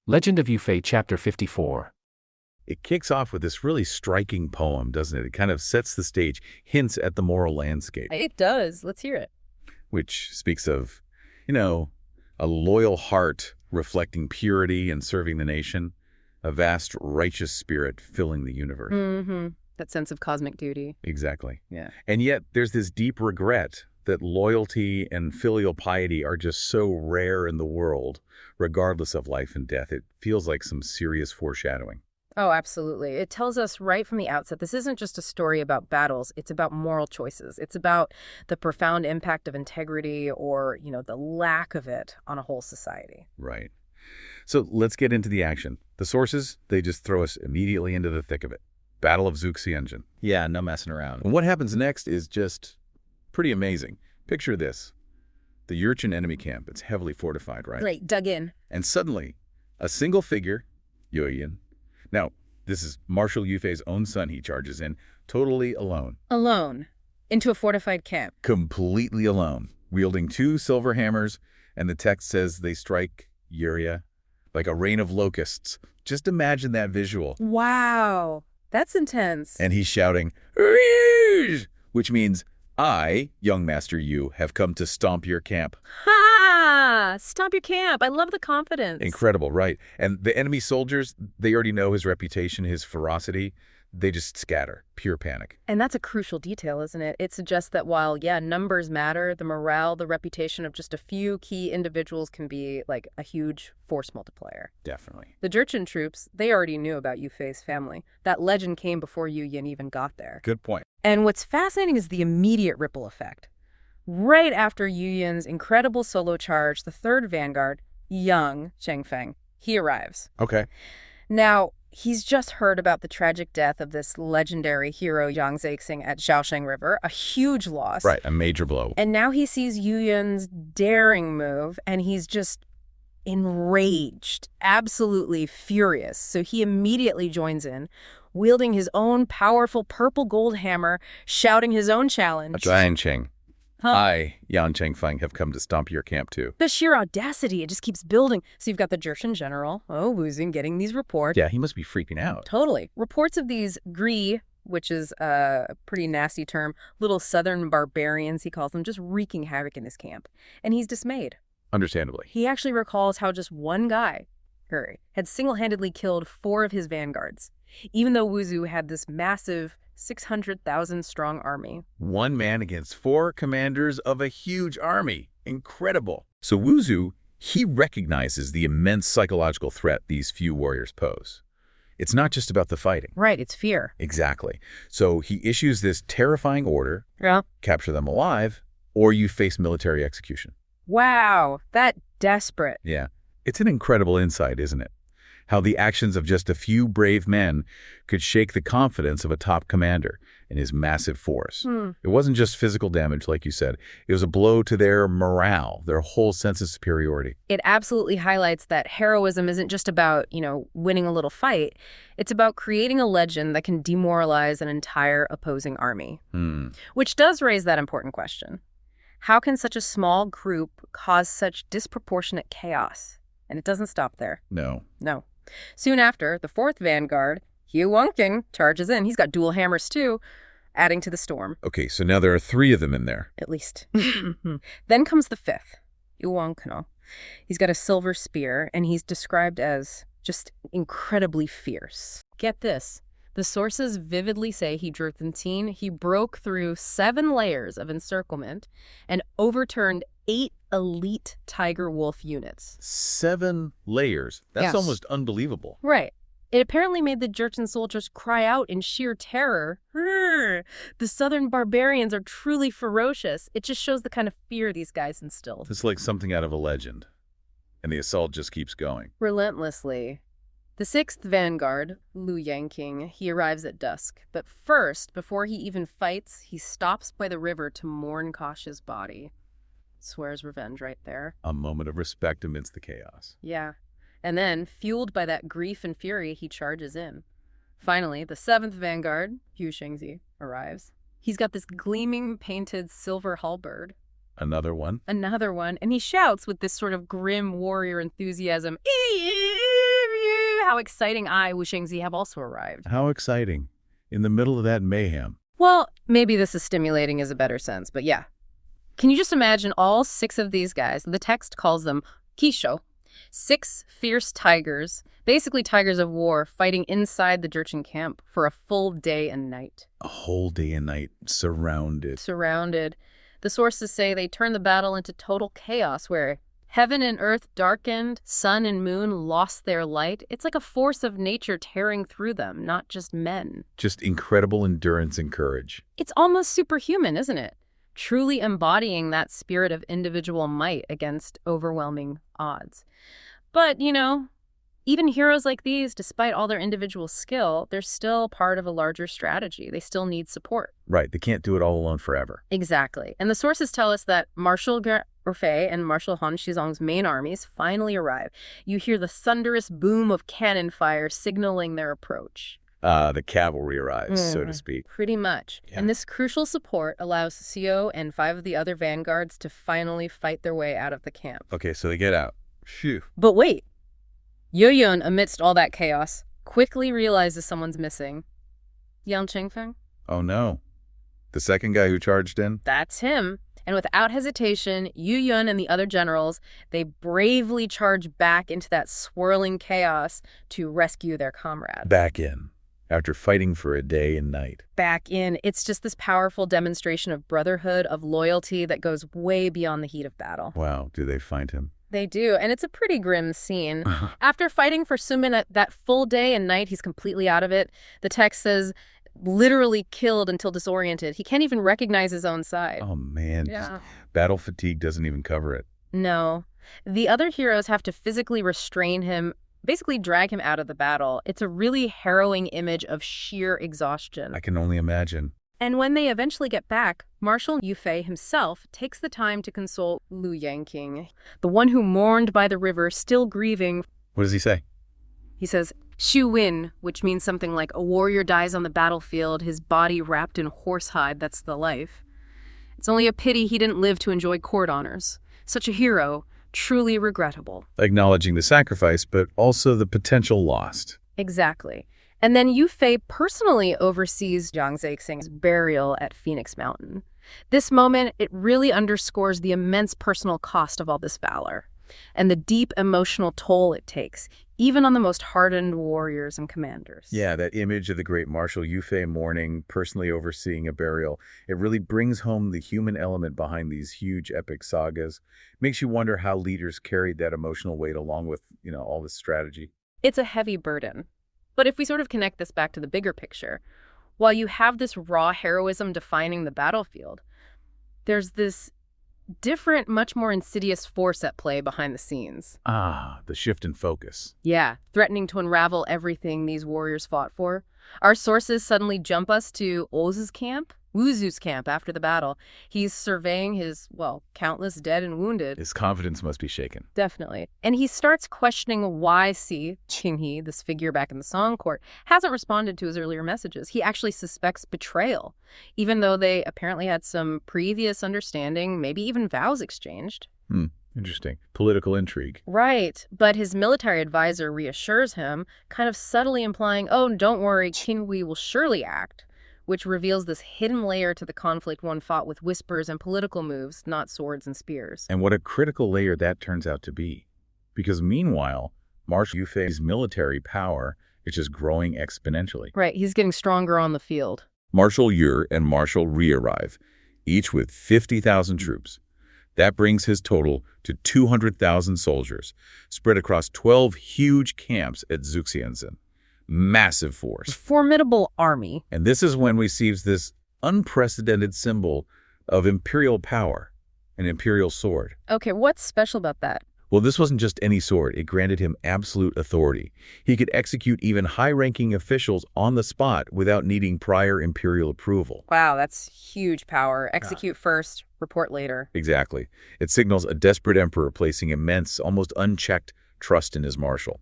Legend of Yufei, Chapter 54. It kicks off with this really striking poem, doesn't it? It kind of sets the stage, hints at the moral landscape. It does. Let's hear it. Which speaks of, a loyal heart reflecting purity and serving the nation, a vast righteous spirit filling the universe. Mm-hmm. That sense of cosmic duty. Exactly. Yeah. And yet there's this deep regret that loyalty and filial piety are just so rare in the world, regardless of life and death. It feels like some serious foreshadowing. Oh, absolutely. It tells us right from the outset, this isn't just a story about battles. It's about moral choices. It's about the profound impact of integrity or, the lack of it on a whole society. Right. So let's get into the action. The sources, they just throw us immediately into the thick of it. Battle of Zaixing. Yeah, no messing around. And what happens next is just pretty amazing. Picture this. The Jurchen enemy camp, it's heavily fortified, right? Right, dug in. And suddenly, a single figure, Yuyin. Now, this is Marshal Yufei's own son he charges in, totally alone. Alone. Into a fortified camp. Completely alone, wielding 2 silver hammers, and the text says they strike Yuria like a rain of locusts. Just imagine that visual. Wow. That's intense. And he's shouting, "Rouge!" Which means, I, young Master Yu, have come to stomp your camp. Ha! Stomp your camp. I love the confidence. Incredible, right? And the enemy soldiers, they already know his reputation, his ferocity. They just scatter. Pure panic. And that's a crucial detail, isn't it? It suggests that while, numbers matter, the morale, the reputation of just a few key individuals can be like a huge force multiplier. Definitely. The Jurchen troops, they already knew about Yufei's family. That legend came before Yu Yin even got there. Good point. And what's fascinating is the immediate ripple effect. Right after Yu Yin's incredible solo charge, the 3rd Vanguard, young Chengfeng, he arrives. Okay. Now, he's just heard about the tragic death of this legendary hero Yang Zaixing at Zaixing River, a huge loss. Right, a major blow. And now he sees Yu Yin's daring move, and he's just enraged, absolutely furious. So he immediately joins in, wielding his own powerful purple gold hammer, shouting his own challenge. Zaixing. Huh. I, Yan Chengfeng, have come to stomp your camp too. The sheer audacity, it just keeps building. So you've got the Jurchen general, Wuzing, getting these reports. Yeah, he must be freaking out. Totally. Reports of these Gri, which is a pretty nasty term, little southern barbarians, he calls them, just wreaking havoc in his camp. And he's dismayed. Understandably. He actually recalls how just one guy, had single-handedly killed 4 of his vanguards, even though Wuzu had this massive 600,000-strong army. 1 man against 4 commanders of a huge army. Incredible. So Wuzu, he recognizes the immense psychological threat these few warriors pose. It's not just about the fighting. Right, it's fear. Exactly. So he issues this terrifying order, Yeah. capture them alive, or you face military execution. Wow, that desperate. Yeah. It's an incredible insight, isn't it? How the actions of just a few brave men could shake the confidence of a top commander and his massive force. It wasn't just physical damage, like you said. It was a blow to their morale, their whole sense of superiority. It absolutely highlights that heroism isn't just about, winning a little fight. It's about creating a legend that can demoralize an entire opposing army. Which does raise that important question. How can such a small group cause such disproportionate chaos? And it doesn't stop there. No. Soon after, the 4th Vanguard, Hu Wangqing, charges in. He's got dual hammers too, adding to the storm. Okay, so now there are 3 of them in there. At least. Then comes the 5th, Yu Wangqing. He's got a silver spear, and he's described as just incredibly fierce. Get this. The sources vividly say he broke through 7 layers of encirclement and overturned 8 elite tiger wolf units. 7 layers. That's Yes. almost unbelievable. Right. It apparently made the Jurchen soldiers cry out in sheer terror. The southern barbarians are truly ferocious. It just shows the kind of fear these guys instilled. It's like something out of a legend. And the assault just keeps going. Relentlessly. The 6th Vanguard, Lu Yangqing, he arrives at dusk. But first, before he even fights, he stops by the river to mourn Kash's body. Swears revenge right there. A moment of respect amidst the chaos. Yeah. And then, fueled by that grief and fury, he charges in. Finally, the 7th Vanguard, Hu Shengzi, arrives. He's got this gleaming, painted silver halberd. Another one. And he shouts with this sort of grim warrior enthusiasm, how exciting Wu Shengzi have also arrived. How exciting. In the middle of that mayhem. Well, maybe this is stimulating is a better sense, but yeah. Can you just imagine all 6 of these guys? The text calls them Kisho. 6 fierce tigers, basically tigers of war, fighting inside the Jurchen camp for a full day and night. A whole day and night, surrounded. Surrounded. The sources say they turned the battle into total chaos where heaven and earth darkened, sun and moon lost their light. It's like a force of nature tearing through them, not just men. Just incredible endurance and courage. It's almost superhuman, isn't it? Truly embodying that spirit of individual might against overwhelming odds. But, even heroes like these, despite all their individual skill, they're still part of a larger strategy. They still need support. Right, they can't do it all alone forever. Exactly. And the sources tell us that Marshal Orfei and Marshal Han Xizong's main armies finally arrive. You hear the thunderous boom of cannon fire signaling their approach. The cavalry arrives, so to speak. Pretty much. Yeah. And this crucial support allows Xiao and 5 of the other vanguards to finally fight their way out of the camp. Okay, so they get out. Phew. But wait. Yun, amidst all that chaos, quickly realizes someone's missing. Yang Chengfeng? Oh no. The second guy who charged in? That's him. And without hesitation, Yun and the other generals, they bravely charge back into that swirling chaos to rescue their comrades. Back in. After fighting for a day and night. Back in. It's just this powerful demonstration of brotherhood, of loyalty that goes way beyond the heat of battle. Wow. Do they find him? They do, and it's a pretty grim scene. After fighting for Sumin that full day and night, he's completely out of it. The text says, literally killed until disoriented. He can't even recognize his own side. Oh, man. Yeah. Battle fatigue doesn't even cover it. No. The other heroes have to physically restrain him, basically drag him out of the battle. It's a really harrowing image of sheer exhaustion. I can only imagine. And when they eventually get back, Marshal Yufei himself takes the time to console Lu Yanqing, the one who mourned by the river, still grieving. What does he say? He says, Shu Win, which means something like a warrior dies on the battlefield, his body wrapped in horsehide, that's the life. It's only a pity he didn't live to enjoy court honors. Such a hero, truly regrettable. Acknowledging the sacrifice, but also the potential lost. Exactly. And then Yufei personally oversees Jiang Zaixing's burial at Phoenix Mountain. This moment, it really underscores the immense personal cost of all this valor and the deep emotional toll it takes, even on the most hardened warriors and commanders. Yeah, that image of the great Marshal Yufei mourning, personally overseeing a burial, it really brings home the human element behind these huge epic sagas. Makes you wonder how leaders carried that emotional weight along with, all this strategy. It's a heavy burden. But if we sort of connect this back to the bigger picture, while you have this raw heroism defining the battlefield, there's this different, much more insidious force at play behind the scenes. Ah, the shift in focus. Yeah, threatening to unravel everything these warriors fought for. Our sources suddenly jump us to Wuzu's camp after the battle. He's surveying his, countless dead and wounded. His confidence must be shaken. Definitely. And he starts questioning why Qinghe, this figure back in the Song court, hasn't responded to his earlier messages. He actually suspects betrayal, even though they apparently had some previous understanding, maybe even vows exchanged. Interesting. Political intrigue. Right. But his military advisor reassures him, kind of subtly implying, oh, don't worry, Qinghe will surely act, which reveals this hidden layer to the conflict one fought with whispers and political moves, not swords and spears. And what a critical layer that turns out to be. Because meanwhile, Marshal Yufei's military power is just growing exponentially. Right, he's getting stronger on the field. Marshal Yu and Marshal Ri arrive, each with 50,000 troops. That brings his total to 200,000 soldiers, spread across 12 huge camps at Zuxianzhen. Massive force. Formidable army. And this is when we see this unprecedented symbol of imperial power, an imperial sword. Okay, what's special about that? Well, this wasn't just any sword. It granted him absolute authority. He could execute even high-ranking officials on the spot without needing prior imperial approval. Wow, that's huge power. Execute first, report later. Exactly. It signals a desperate emperor placing immense, almost unchecked trust in his marshal.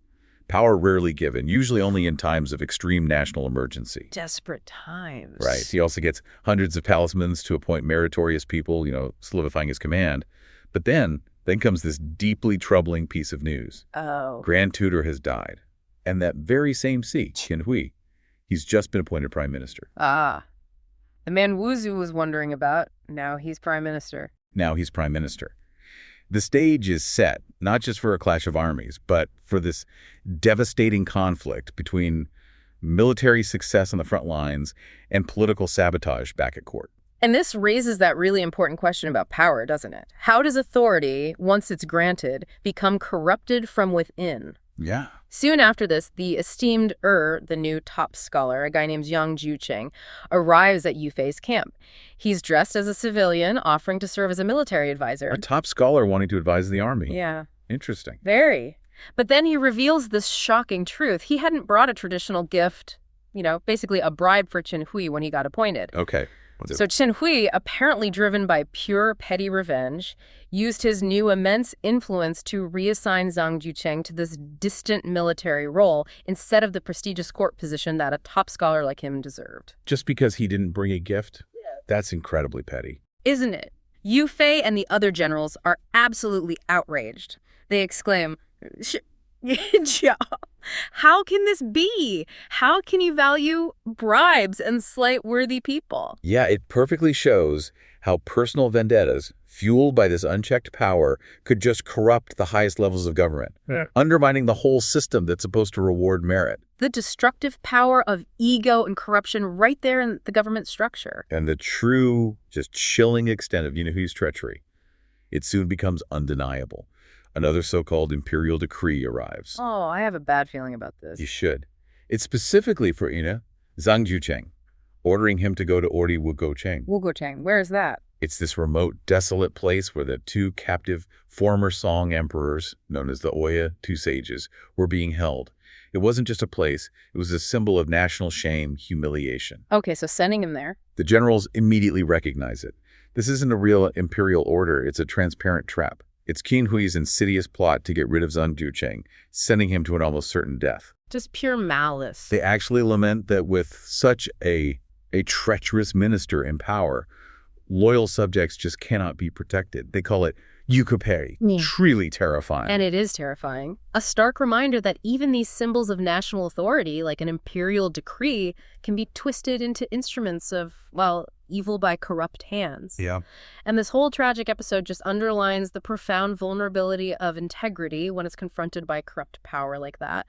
Power rarely given, usually only in times of extreme national emergency. Desperate times. Right. He also gets hundreds of talismans to appoint meritorious people, solidifying his command. But then comes this deeply troubling piece of news. Oh. Grand Tutor has died. And that very same Qin Hui, he's just been appointed prime minister. Ah, the man Wuzu was wondering about, now he's prime minister. Now he's prime minister. The stage is set, not just for a clash of armies, but for this devastating conflict between military success on the front lines and political sabotage back at court. And this raises that really important question about power, doesn't it? How does authority, once it's granted, become corrupted from within? Yeah. Soon after this, the esteemed the new top scholar, a guy named Zhang Jucheng, arrives at Yu Fei's camp. He's dressed as a civilian, offering to serve as a military advisor. A top scholar wanting to advise the army. Yeah. Interesting. Very. But then he reveals this shocking truth. He hadn't brought a traditional gift, basically a bribe for Qin Hui when he got appointed. Okay. So Qin Hui, apparently driven by pure petty revenge, used his new immense influence to reassign Zhang Jucheng to this distant military role instead of the prestigious court position that a top scholar like him deserved. Just because he didn't bring a gift? Yeah. That's incredibly petty. Isn't it? Yu Fei and the other generals are absolutely outraged. They exclaim, how can this be? How can you value bribes and slight worthy people? Yeah, it perfectly shows how personal vendettas, fueled by this unchecked power, could just corrupt the highest levels of government, undermining the whole system that's supposed to reward merit. The destructive power of ego and corruption right there in the government structure. And the true, just chilling extent of Hui's treachery. It soon becomes undeniable. Another so-called imperial decree arrives. Oh, I have a bad feeling about this. You should. It's specifically for Zhang Jucheng, ordering him to go to Ordi Wugocheng. Wugocheng, where is that? It's this remote, desolate place where the two captive former Song emperors, known as the Oya, two sages, were being held. It wasn't just a place, it was a symbol of national shame, humiliation. Okay, so sending him there. The generals immediately recognize it. This isn't a real imperial order, it's a transparent trap. It's Qin Hui's insidious plot to get rid of Zhang Jucheng, sending him to an almost certain death. Just pure malice. They actually lament that with such a treacherous minister in power, loyal subjects just cannot be protected. They call it Yukaperi. Truly terrifying. And it is terrifying. A stark reminder that even these symbols of national authority, like an imperial decree, can be twisted into instruments of, evil by corrupt hands. Yeah. And this whole tragic episode just underlines the profound vulnerability of integrity when it's confronted by corrupt power like that.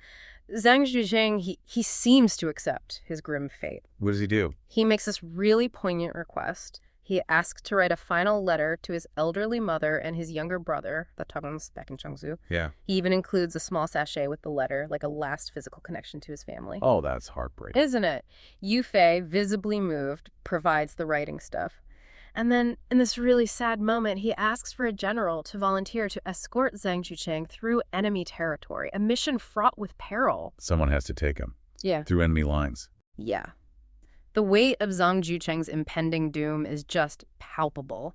Zhang Jucheng, he seems to accept his grim fate. What does he do? He makes this really poignant request. He asks to write a final letter to his elderly mother and his younger brother, the Tangs, back in Chengzu. Yeah. He even includes a small sachet with the letter, like a last physical connection to his family. Oh, that's heartbreaking. Isn't it? Yu Fei, visibly moved, provides the writing stuff. And then, in this really sad moment, he asks for a general to volunteer to escort Zhang Jucheng through enemy territory, a mission fraught with peril. Someone has to take him. Yeah. Through enemy lines. Yeah. The weight of Zhang Jucheng's impending doom is just palpable.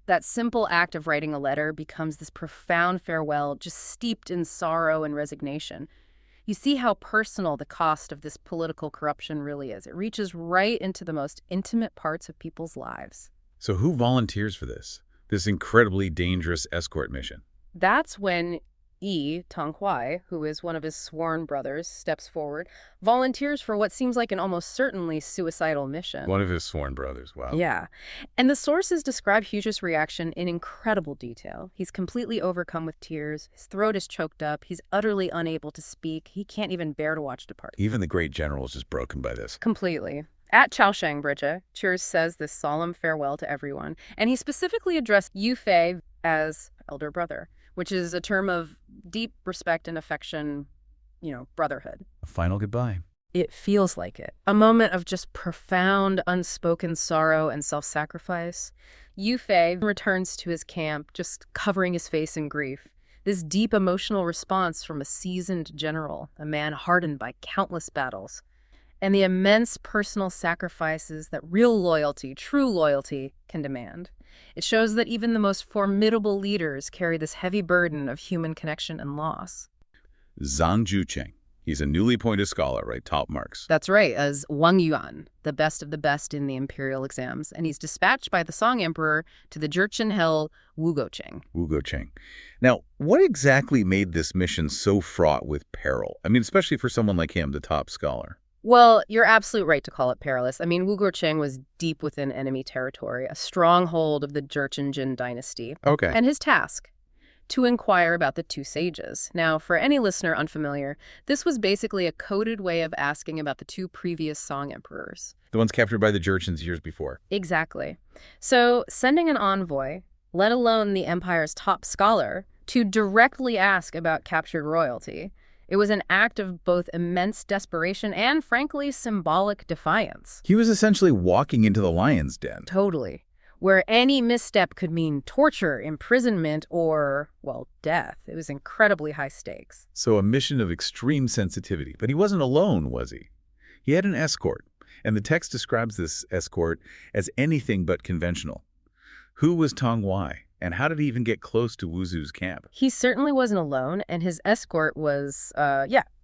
That simple act of writing a letter becomes this profound farewell, just steeped in sorrow and resignation. You see how personal the cost of this political corruption really is. It reaches right into the most intimate parts of people's lives. So who volunteers for this incredibly dangerous escort mission? That's when Tang Huai, who is one of his sworn brothers, steps forward, volunteers for what seems like an almost certainly suicidal mission. One of his sworn brothers, wow. Yeah. And the sources describe Hui's reaction in incredible detail. He's completely overcome with tears. His throat is choked up. He's utterly unable to speak. He can't even bear to watch depart. Even the great general is just broken by this. Completely. At Chaosheng Bridge, Churs says this solemn farewell to everyone, and he specifically addressed Yu Fei as elder brother, which is a term of deep respect and affection, brotherhood. A final goodbye. It feels like it. A moment of just profound, unspoken sorrow and self-sacrifice. Yu Fei returns to his camp, just covering his face in grief. This deep emotional response from a seasoned general, a man hardened by countless battles, and the immense personal sacrifices that real loyalty, true loyalty, can demand. It shows that even the most formidable leaders carry this heavy burden of human connection and loss. Zhang Jucheng, He's a newly appointed scholar, right? Top marks. That's right, as Wang Yuan, the best of the best in the imperial exams. And he's dispatched by the Song Emperor to the Jurchen Hill Wugocheng. Wugocheng. Now, what exactly made this mission so fraught with peril? I mean, especially for someone like him, the top scholar. Well, you're absolutely right to call it perilous. I mean, Wugocheng was deep within enemy territory, a stronghold of the Jurchen Jin dynasty. Okay. And his task? To inquire about the two sages. Now, for any listener unfamiliar, this was basically a coded way of asking about the two previous Song emperors. The ones captured by the Jurchens years before. Exactly. So, sending an envoy, let alone the empire's top scholar, to directly ask about captured royalty, it was an act of both immense desperation and, frankly, symbolic defiance. He was essentially walking into the lion's den. Totally. Where any misstep could mean torture, imprisonment, or, well, death. It was incredibly high stakes. So a mission of extreme sensitivity. But he wasn't alone, was he? He had an escort, and the text describes this escort as anything but conventional. Who was Tang Huai, and how did he even get close to Wuzu's camp? He certainly wasn't alone, and his escort was,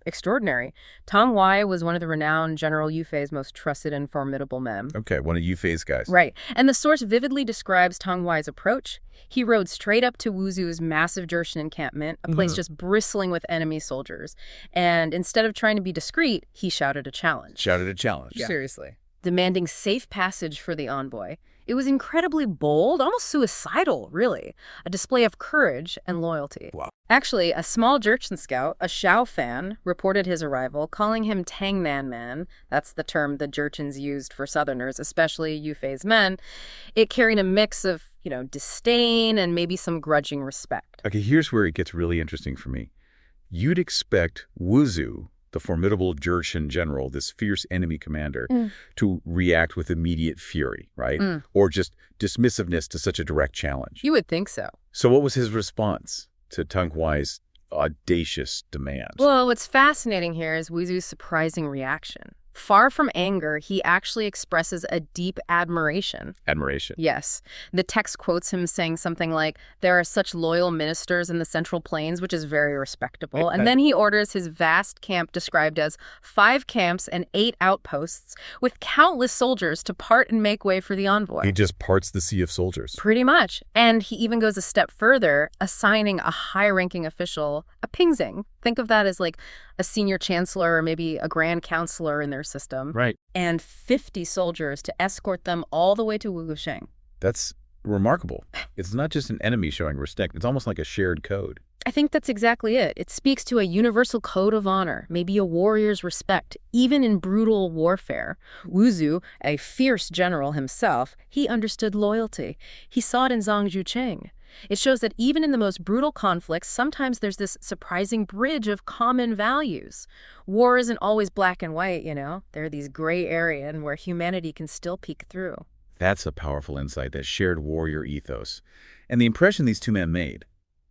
extraordinary. Tang Huai was one of the renowned General Yufei's most trusted and formidable men. Okay, one of Yufei's guys. Right. And the source vividly describes Tang Huai's approach. He rode straight up to Wuzu's massive Jurchen encampment, a place just bristling with enemy soldiers. And instead of trying to be discreet, he shouted a challenge. Shouted a challenge. Yeah. Seriously. Demanding safe passage for the envoy. It was incredibly bold, almost suicidal, really. A display of courage and loyalty. Wow. Actually, a small Jurchen scout, a Xiao fan, reported his arrival, calling him Tang Man. That's the term the Jurchens used for Southerners, especially Yufei's men. It carried a mix of, disdain and maybe some grudging respect. Okay, here's where it gets really interesting for me. You'd expect Wuzu, the formidable Jurchen general, this fierce enemy commander, to react with immediate fury, right? Or just dismissiveness to such a direct challenge. You would think so. So what was his response to Tang Huai's audacious demand? Well, what's fascinating here is Wuzu's surprising reaction. Far from anger, he actually expresses a deep admiration. Admiration. Yes. The text quotes him saying something like, "There are such loyal ministers in the Central Plains," which is very respectable. And then he orders his vast camp described as 5 camps and 8 outposts with countless soldiers to part and make way for the envoy. He just parts the sea of soldiers. Pretty much. And he even goes a step further, assigning a high-ranking official a pingzing. Think of that as like a senior chancellor or maybe a grand counselor in their system. Right. And 50 soldiers to escort them all the way to Wugocheng. That's remarkable. It's not just an enemy showing respect. It's almost like a shared code. I think that's exactly it. It speaks to a universal code of honor, maybe a warrior's respect, even in brutal warfare. Wuzu, a fierce general himself, he understood loyalty. He saw it in Zhang Zhucheng. It shows that even in the most brutal conflicts, sometimes there's this surprising bridge of common values. War isn't always black and white, There are these gray areas where humanity can still peek through. That's a powerful insight, that shared warrior ethos. And the impression these two men made,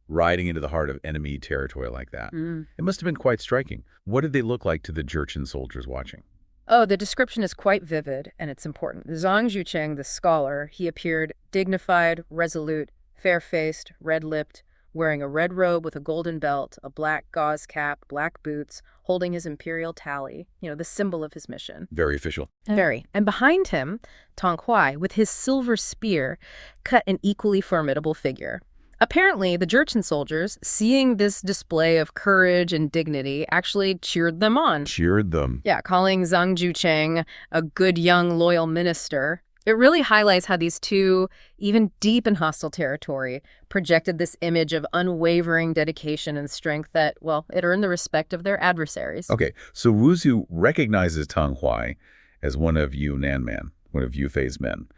riding into the heart of enemy territory like that, it must have been quite striking. What did they look like to the Jurchen soldiers watching? Oh, the description is quite vivid, and it's important. Zhang Zhucheng, the scholar, he appeared dignified, resolute, fair-faced, red-lipped, wearing a red robe with a golden belt, a black gauze cap, black boots, holding his imperial tally, the symbol of his mission. Very official. Very. And behind him, Tang Huai, with his silver spear, cut an equally formidable figure. Apparently, the Jurchen soldiers, seeing this display of courage and dignity, actually cheered them on. Cheered them. Yeah, calling Zhang Zhucheng a good young loyal minister. It really highlights how these two, even deep in hostile territory, projected this image of unwavering dedication and strength that, it earned the respect of their adversaries. Okay, so Wuzu recognizes Tang Huai as one of Yufei's men.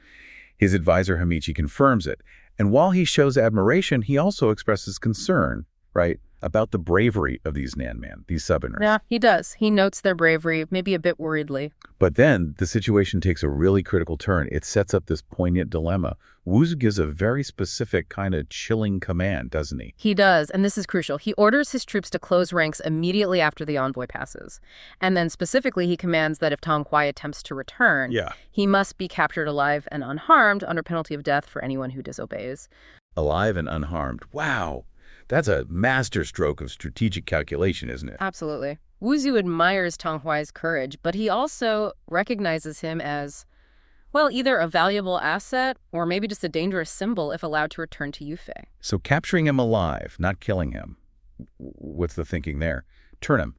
His advisor Hamichi confirms it. And while he shows admiration, he also expresses concern, right, about the bravery of these Nanman, these Southerners. Yeah, he does. He notes their bravery, maybe a bit worriedly. But then the situation takes a really critical turn. It sets up this poignant dilemma. Wuzu gives a very specific kind of chilling command, doesn't he? He does, and this is crucial. He orders his troops to close ranks immediately after the envoy passes. And then specifically, he commands that if Tang Huai attempts to return, he must be captured alive and unharmed under penalty of death for anyone who disobeys. Alive and unharmed. Wow. That's a masterstroke of strategic calculation, isn't it? Absolutely. Wuzhu admires Tang Huai's courage, but he also recognizes him as, well, either a valuable asset or maybe just a dangerous symbol if allowed to return to Yufei. So capturing him alive, not killing him. What's the thinking there? Turn him.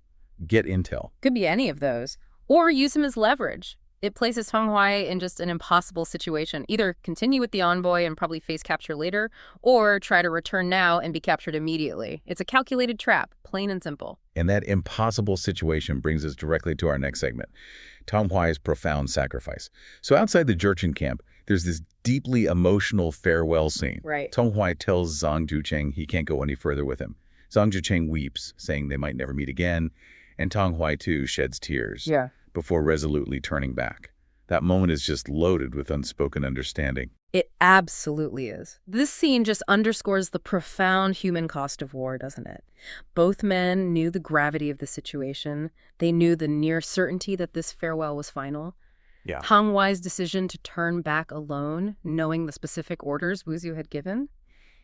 Get intel. Could be any of those. Or use him as leverage. It places Tang Huai in just an impossible situation. Either continue with the envoy and probably face capture later, or try to return now and be captured immediately. It's a calculated trap, plain and simple. And that impossible situation brings us directly to our next segment, Tang Huai's profound sacrifice. So outside the Jurchen camp, there's this deeply emotional farewell scene. Right. Tang Huai tells Zhang Jucheng he can't go any further with him. Zhang Jucheng weeps, saying they might never meet again, and Tang Huai too sheds tears. Yeah. Before resolutely turning back. That moment is just loaded with unspoken understanding. It absolutely is. This scene just underscores the profound human cost of war, doesn't it? Both men knew the gravity of the situation. They knew the near certainty that this farewell was final. Yeah. Tang Huai's decision to turn back alone, knowing the specific orders Wuzhu had given,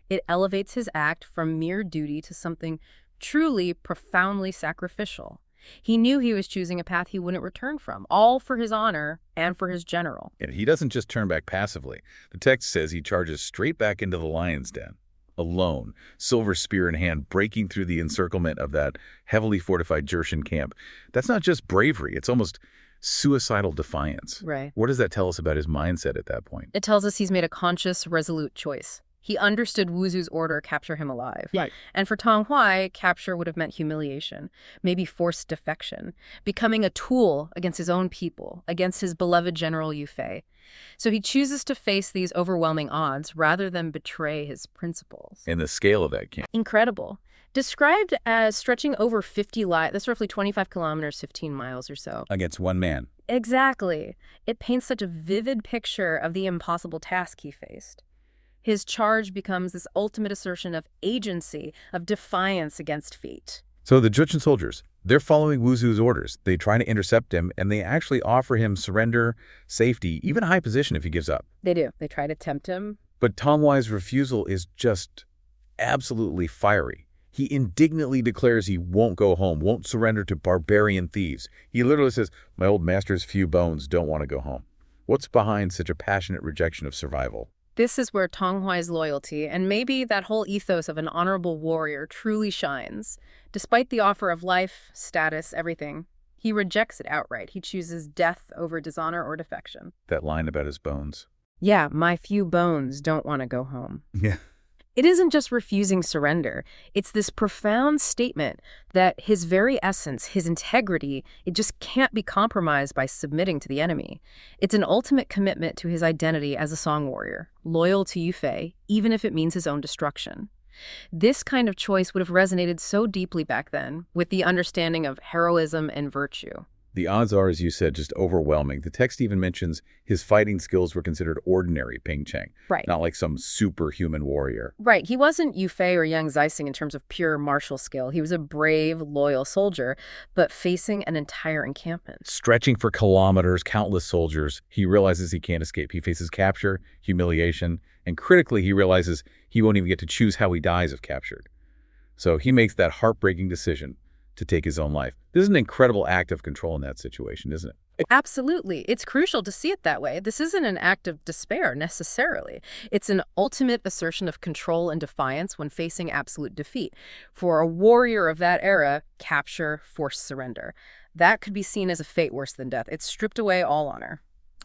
it elevates his act from mere duty to something truly profoundly sacrificial. He knew he was choosing a path he wouldn't return from, all for his honor and for his general. And he doesn't just turn back passively. The text says he charges straight back into the lion's den, alone, silver spear in hand, breaking through the encirclement of that heavily fortified Jurchen camp. That's not just bravery, it's almost suicidal defiance. Right. What does that tell us about his mindset at that point? It tells us he's made a conscious, resolute choice. He understood Wuzu's order, capture him alive. Right. And for Tang Huai, capture would have meant humiliation, maybe forced defection, becoming a tool against his own people, against his beloved General Yufei. So he chooses to face these overwhelming odds rather than betray his principles. And the scale of that camp. Incredible. Described as stretching over 50 that's roughly 25 kilometers, 15 miles or so. Against one man. Exactly. It paints such a vivid picture of the impossible task he faced. His charge becomes this ultimate assertion of agency, of defiance against fate. So the Jurchen soldiers, they're following Wuzu's orders. They try to intercept him, and they actually offer him surrender, safety, even a high position if he gives up. They do. They try to tempt him. But Tang Huai's refusal is just absolutely fiery. He indignantly declares he won't go home, won't surrender to barbarian thieves. He literally says, "My old master's few bones don't want to go home." What's behind such a passionate rejection of survival? This is where Tang Huai's loyalty and maybe that whole ethos of an honorable warrior truly shines. Despite the offer of life, status, everything, he rejects it outright. He chooses death over dishonor or defection. That line about his bones. Yeah, my few bones don't want to go home. Yeah. It isn't just refusing surrender. It's this profound statement that his very essence, his integrity, it just can't be compromised by submitting to the enemy. It's an ultimate commitment to his identity as a song warrior, loyal to Yufei, even if it means his own destruction. This kind of choice would have resonated so deeply back then with the understanding of heroism and virtue. The odds are, as you said, just overwhelming. The text even mentions his fighting skills were considered ordinary Ping Cheng, Right. not like some superhuman warrior. Right. He wasn't Yufei or young Zaixing in terms of pure martial skill. He was a brave, loyal soldier, but facing an entire encampment. Stretching for kilometers, countless soldiers, he realizes he can't escape. He faces capture, humiliation, and critically, he realizes he won't even get to choose how he dies if captured. So he makes that heartbreaking decision to take his own life. This is an incredible act of control in that situation, isn't it? Absolutely. It's crucial to see it that way. This isn't an act of despair necessarily. It's an ultimate assertion of control and defiance when facing absolute defeat. For a warrior of that era, capture, forced surrender. That could be seen as a fate worse than death. It's stripped away all honor.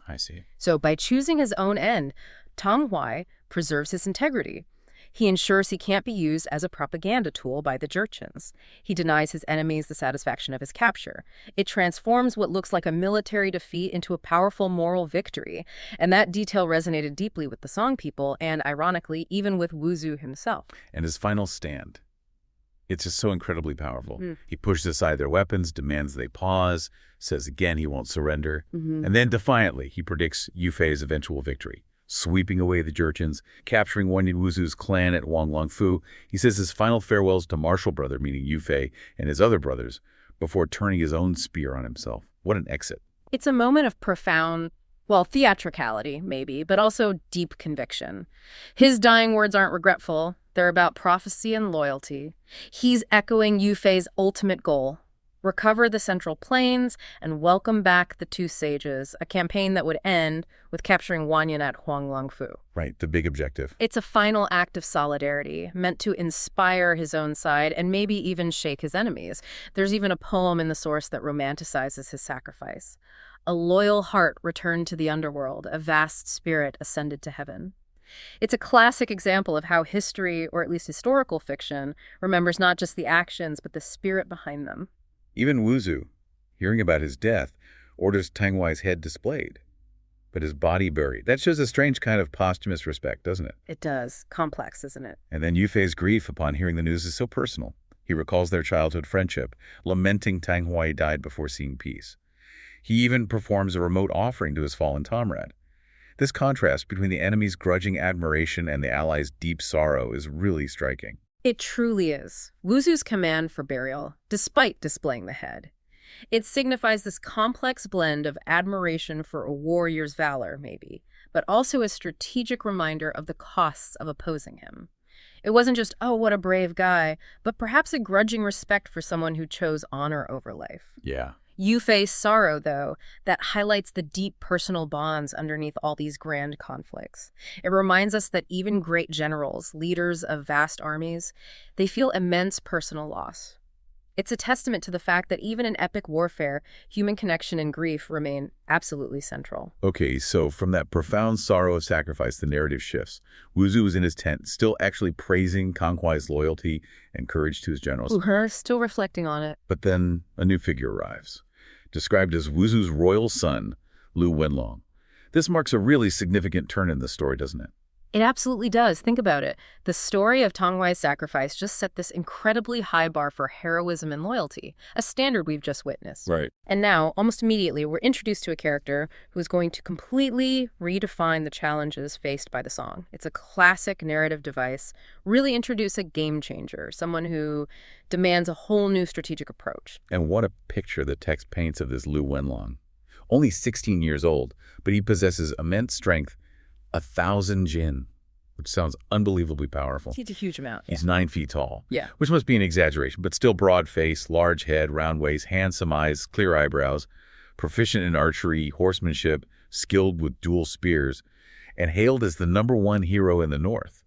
I see. So by choosing his own end, Tang Huai preserves his integrity. He ensures he can't be used as a propaganda tool by the Jurchens. He denies his enemies the satisfaction of his capture. It transforms what looks like a military defeat into a powerful moral victory. And that detail resonated deeply with the Song people and, ironically, even with Wuzu himself. And his final stand. It's just so incredibly powerful. He pushes aside their weapons, demands they pause, says again he won't surrender, and then defiantly he predicts Yufei's eventual victory. Sweeping away the Jurchens, capturing Wenlong Wuzu's clan at Wenlong Fu, he says his final farewells to martial brother, meaning Yufei, and his other brothers, before turning his own spear on himself. What an exit. It's a moment of profound, well, theatricality, maybe, but also deep conviction. His dying words aren't regretful. They're about prophecy and loyalty. He's echoing Yufei's ultimate goal, recover the Central Plains, and welcome back the two sages, a campaign that would end with capturing Wanyan at Huanglongfu. Right, the big objective. It's a final act of solidarity, meant to inspire his own side and maybe even shake his enemies. There's even a poem in the source that romanticizes his sacrifice. A loyal heart returned to the underworld, a vast spirit ascended to heaven. It's a classic example of how history, or at least historical fiction, remembers not just the actions, but the spirit behind them. Even Wuzu, hearing about his death, orders Tang Huai's head displayed, but his body buried. That shows a strange kind of posthumous respect, doesn't it? It does. Complex, isn't it? And then Yufei's grief upon hearing the news is so personal. He recalls their childhood friendship, lamenting Tang Huai died before seeing peace. He even performs a remote offering to his fallen comrade. This contrast between the enemy's grudging admiration and the allies' deep sorrow is really striking. It truly is. Wuzu's command for burial, despite displaying the head. It signifies this complex blend of admiration for a warrior's valor, maybe, but also a strategic reminder of the costs of opposing him. It wasn't just, oh, what a brave guy, but perhaps a grudging respect for someone who chose honor over life. Yeah. Yufei's sorrow, though, that highlights the deep personal bonds underneath all these grand conflicts. It reminds us that even great generals, leaders of vast armies, they feel immense personal loss. It's a testament to the fact that even in epic warfare, human connection and grief remain absolutely central. Okay, so from that profound sorrow of sacrifice, the narrative shifts. Wuzu is in his tent, still actually praising Tang Huai's loyalty and courage to his generals. Still reflecting on it. But then a new figure arrives, described as Wuzu's royal son, Wenlong. This marks a really significant turn in the story, doesn't it? It absolutely does. Think about it. The story of Tang Huai's sacrifice just set this incredibly high bar for heroism and loyalty, a standard we've just witnessed. Right. And now, almost immediately, we're introduced to a character who is going to completely redefine the challenges faced by the song. It's a classic narrative device, really introduce a game changer, someone who demands a whole new strategic approach. And what a picture the text paints of this Wenlong. Only 16 years old, but he possesses immense strength, 1,000 jin, which sounds unbelievably powerful. It's a huge amount. He's 9 feet tall, Yeah. which must be an exaggeration, but still broad face, large head, round waist, handsome eyes, clear eyebrows, proficient in archery, horsemanship, skilled with dual spears, and hailed as the #1 hero in the north.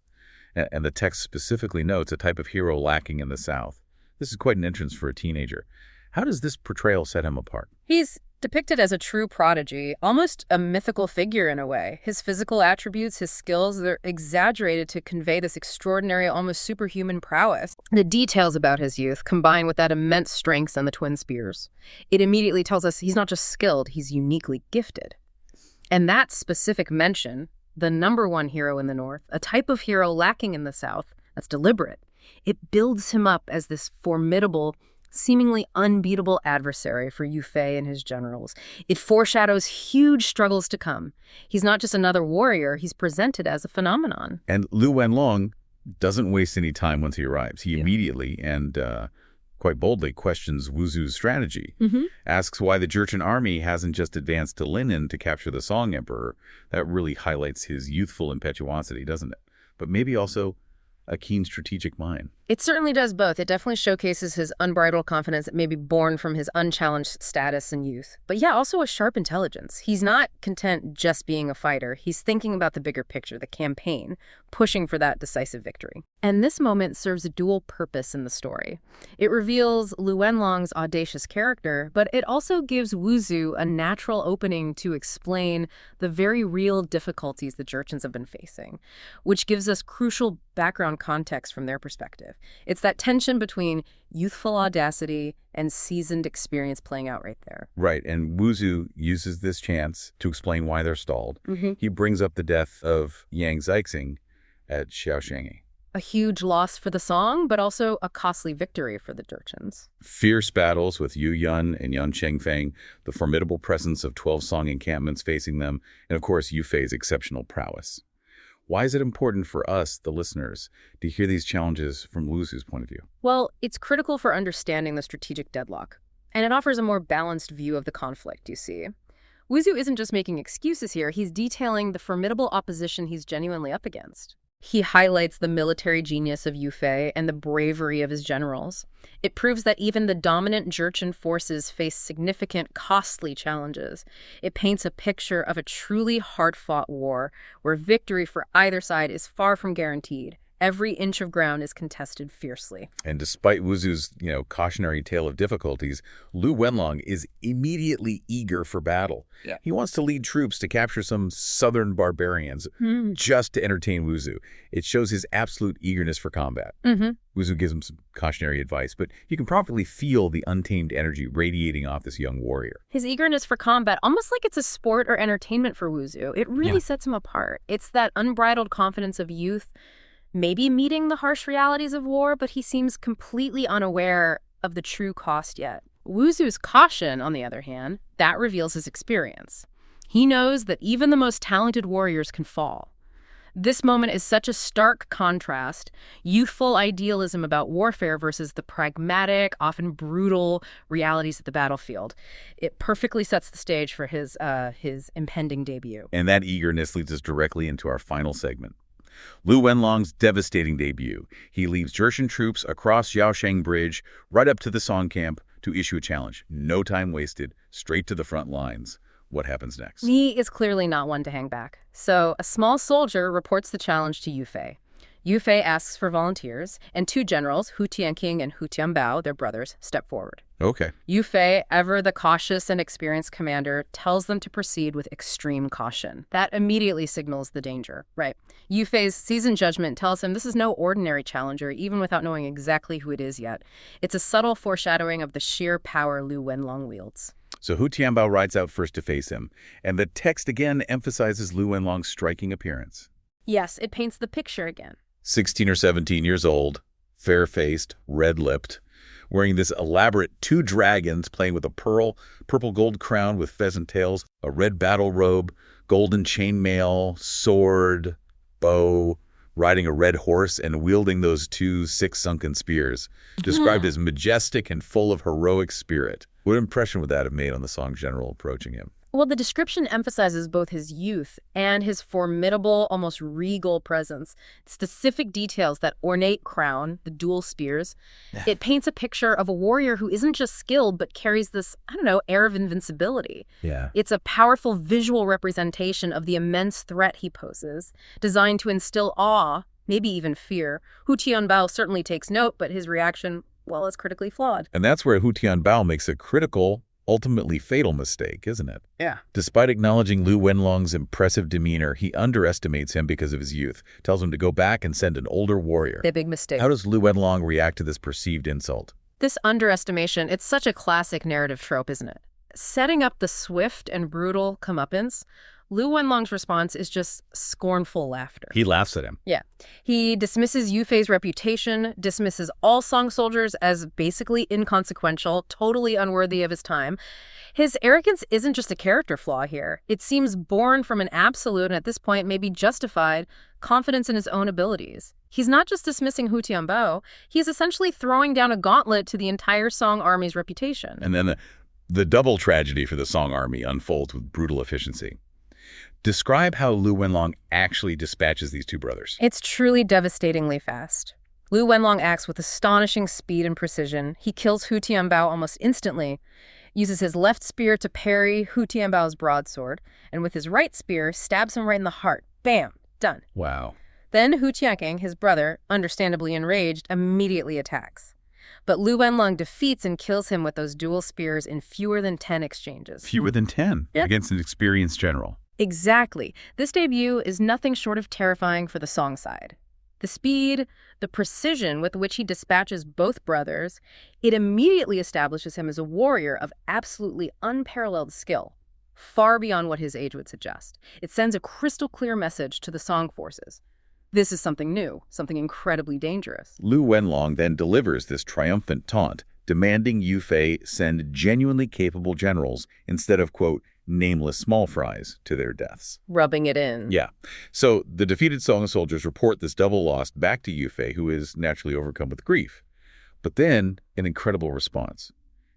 And the text specifically notes a type of hero lacking in the south. This is quite an entrance for a teenager. How does this portrayal set him apart? He's depicted as a true prodigy, almost a mythical figure in a way. His physical attributes, his skills, they're exaggerated to convey this extraordinary, almost superhuman prowess. The details about his youth, combined with that immense strength and the twin spears, it immediately tells us he's not just skilled, he's uniquely gifted. And that specific mention, the #1 hero in the north, a type of hero lacking in the south, that's deliberate. It builds him up as this formidable, seemingly unbeatable adversary for Yufei and his generals. It foreshadows huge struggles to come. He's not just another warrior, he's presented as a phenomenon. And Wenlong doesn't waste any time once he arrives. He immediately and quite boldly questions Wuzu's strategy, asks why the Jurchen army hasn't just advanced to Linen to capture the Song Emperor. That really highlights his youthful impetuosity, doesn't it? But maybe also a keen strategic mind. It certainly does both. It definitely showcases his unbridled confidence that may be born from his unchallenged status and youth. But yeah, also a sharp intelligence. He's not content just being a fighter. He's thinking about the bigger picture, the campaign, pushing for that decisive victory. And this moment serves a dual purpose in the story. It reveals Wenlong's audacious character, but it also gives Wuzu a natural opening to explain the very real difficulties the Jurchens have been facing, which gives us crucial background context from their perspective. It's that tension between youthful audacity and seasoned experience playing out right there. Right, and Wuzu uses this chance to explain why they're stalled. He brings up the death of Zaixing at Xiaoshangi. A huge loss for the song, but also a costly victory for the Jurchens. Fierce battles with Yu Yun and Yan Chengfeng, the formidable presence of 12 Song encampments facing them, and of course Yufei's exceptional prowess. Why is it important for us, the listeners, to hear these challenges from Wuzu's point of view? Well, it's critical for understanding the strategic deadlock, and it offers a more balanced view of the conflict, you see. Wuzu isn't just making excuses here, he's detailing the formidable opposition he's genuinely up against. He highlights the military genius of Yufei and the bravery of his generals. It proves that even the dominant Jurchen forces face significant, costly challenges. It paints a picture of a truly hard-fought war where victory for either side is far from guaranteed. Every inch of ground is contested fiercely. And despite Wuzu's, cautionary tale of difficulties, Lu Wenlong is immediately eager for battle. Yeah. He wants to lead troops to capture some southern barbarians just to entertain Wuzu. It shows his absolute eagerness for combat. Wuzu gives him some cautionary advice, but you can probably feel the untamed energy radiating off this young warrior. His eagerness for combat, almost like it's a sport or entertainment for Wuzu. It really sets him apart. It's that unbridled confidence of youth, maybe meeting the harsh realities of war, but he seems completely unaware of the true cost yet. Wuzu's caution, on the other hand, that reveals his experience. He knows that even the most talented warriors can fall. This moment is such a stark contrast, youthful idealism about warfare versus the pragmatic, often brutal realities of the battlefield. It perfectly sets the stage for his impending debut. And that eagerness leads us directly into our final segment. Lu Wenlong's devastating debut. He leads Jurchen troops across Zaixing Bridge right up to the Song camp to issue a challenge. No time wasted, straight to the front lines. What happens next? He is clearly not one to hang back. So a small soldier reports the challenge to Yufei. Yufei asks for volunteers, and two generals, Hu Tianqing and Hu Tianbao, their brothers, step forward. Okay. Yufei, ever the cautious and experienced commander, tells them to proceed with extreme caution. That immediately signals the danger, right? Yufei's seasoned judgment tells him this is no ordinary challenger, even without knowing exactly who it is yet. It's a subtle foreshadowing of the sheer power Lu Wenlong wields. So Hu Tianbao rides out first to face him, and the text again emphasizes Lu Wenlong's striking appearance. Yes, it paints the picture again. 16 or 17 years old, fair-faced, red-lipped, wearing this elaborate two dragons playing with a purple gold crown with pheasant tails, a red battle robe, golden chainmail, sword, bow, riding a red horse and wielding those two six-sunken spears, described as majestic and full of heroic spirit. What impression would that have made on the song general approaching him? Well, the description emphasizes both his youth and his formidable, almost regal presence. Specific details, that ornate crown, the dual spears. It paints a picture of a warrior who isn't just skilled, but carries this, air of invincibility. Yeah. It's a powerful visual representation of the immense threat he poses, designed to instill awe, maybe even fear. Hu Tianbao certainly takes note, but his reaction, well, is critically flawed. And that's where Hu Tianbao makes a critical, ultimately fatal mistake, isn't it? Yeah. Despite acknowledging Lu Wenlong's impressive demeanor, he underestimates him because of his youth, tells him to go back and send an older warrior. A big mistake. How does Lu Wenlong react to this perceived insult? This underestimation, it's such a classic narrative trope, isn't it? Setting up the swift and brutal comeuppance, Lu Wenlong's response is just scornful laughter. He laughs at him. Yeah. He dismisses Yufei's reputation, dismisses all Song soldiers as basically inconsequential, totally unworthy of his time. His arrogance isn't just a character flaw here. It seems born from an absolute, and at this point maybe justified, confidence in his own abilities. He's not just dismissing Hu Tianbao, he's essentially throwing down a gauntlet to the entire Song army's reputation. And then the double tragedy for the Song army unfolds with brutal efficiency. Describe how Lu Wenlong actually dispatches these two brothers. It's truly devastatingly fast. Lu Wenlong acts with astonishing speed and precision. He kills Hu Tianbao almost instantly, uses his left spear to parry Hu Tianbao's broadsword, and with his right spear, stabs him right in the heart. Bam! Done. Wow. Then Hu Tianqing, his brother, understandably enraged, immediately attacks. But Lu Wenlong defeats and kills him with those dual spears in fewer than 10 exchanges. Fewer than 10 Yep. against an experienced general. Exactly. This debut is nothing short of terrifying for the Song side. The speed, the precision with which he dispatches both brothers, it immediately establishes him as a warrior of absolutely unparalleled skill, far beyond what his age would suggest. It sends a crystal clear message to the Song forces. This is something new, something incredibly dangerous. Lu Wenlong then delivers this triumphant taunt, demanding Yufei send genuinely capable generals instead of, quote, nameless small fries to their deaths. Rubbing it in. Yeah. So the defeated Song soldiers report this double loss back to Yufei, who is naturally overcome with grief. But then, an incredible response.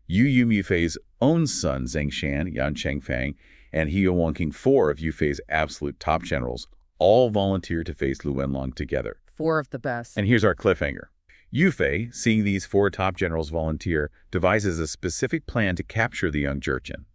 Yu Yufei's own son, Zaixing, Yan Chengfang, and He Yuanqing, four of Yufei's absolute top generals, all volunteer to face Lu Wenlong together. 4 of the best. And here's our cliffhanger. Yu Fei, seeing these 4 top generals volunteer, devises a specific plan to capture the young Jurchen.